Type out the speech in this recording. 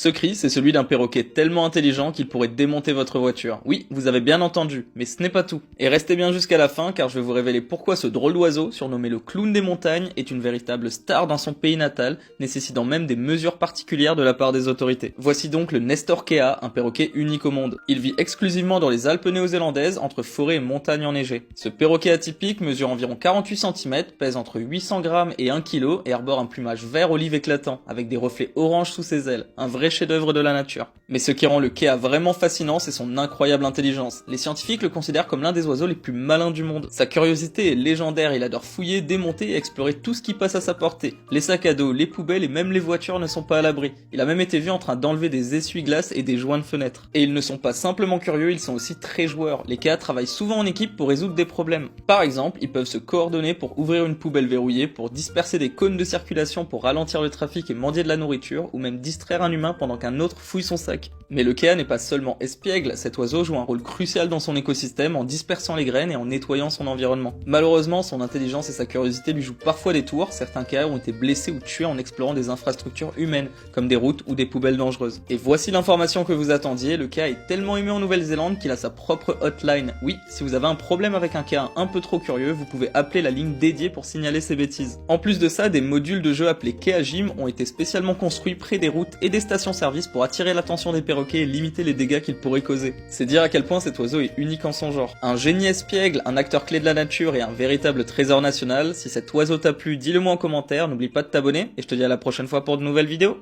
Ce cri, c'est celui d'un perroquet tellement intelligent qu'il pourrait démonter votre voiture. Oui, vous avez bien entendu, mais ce n'est pas tout. Et restez bien jusqu'à la fin car je vais vous révéler pourquoi ce drôle d'oiseau, surnommé le clown des montagnes, est une véritable star dans son pays natal, nécessitant même des mesures particulières de la part des autorités. Voici donc le Nestor Kea, un perroquet unique au monde. Il vit exclusivement dans les Alpes néo-zélandaises, entre forêts et montagnes enneigées. Ce perroquet atypique mesure environ 48 cm, pèse entre 800 grammes et 1 kg et arbore un plumage vert olive éclatant, avec des reflets orange sous ses ailes. Un vrai chef-d'œuvre de la nature. Mais ce qui rend le Kea vraiment fascinant, c'est son incroyable intelligence. Les scientifiques le considèrent comme l'un des oiseaux les plus malins du monde. Sa curiosité est légendaire, il adore fouiller, démonter et explorer tout ce qui passe à sa portée. Les sacs à dos, les poubelles et même les voitures ne sont pas à l'abri. Il a même été vu en train d'enlever des essuie-glaces et des joints de fenêtre. Et ils ne sont pas simplement curieux, ils sont aussi très joueurs. Les Keas travaillent souvent en équipe pour résoudre des problèmes. Par exemple, ils peuvent se coordonner pour ouvrir une poubelle verrouillée, pour disperser des cônes de circulation pour ralentir le trafic et mendier de la nourriture, ou même distraire un humain pendant qu'un autre fouille son sac. Mais le Kea n'est pas seulement espiègle, cet oiseau joue un rôle crucial dans son écosystème en dispersant les graines et en nettoyant son environnement. Malheureusement, son intelligence et sa curiosité lui jouent parfois des tours, certains Keas ont été blessés ou tués en explorant des infrastructures humaines, comme des routes ou des poubelles dangereuses. Et voici l'information que vous attendiez, le Kea est tellement aimé en Nouvelle-Zélande qu'il a sa propre hotline. Oui, si vous avez un problème avec un Kea un peu trop curieux, vous pouvez appeler la ligne dédiée pour signaler ses bêtises. En plus de ça, des modules de jeu appelés Kea Gym ont été spécialement construits près des routes et des stations-service pour attirer l'attention des perroquets et limiter les dégâts qu'il pourrait causer. C'est dire à quel point cet oiseau est unique en son genre. Un génie espiègle, un acteur clé de la nature et un véritable trésor national. Si cet oiseau t'a plu, dis-le moi en commentaire, n'oublie pas de t'abonner et je te dis à la prochaine fois pour de nouvelles vidéos.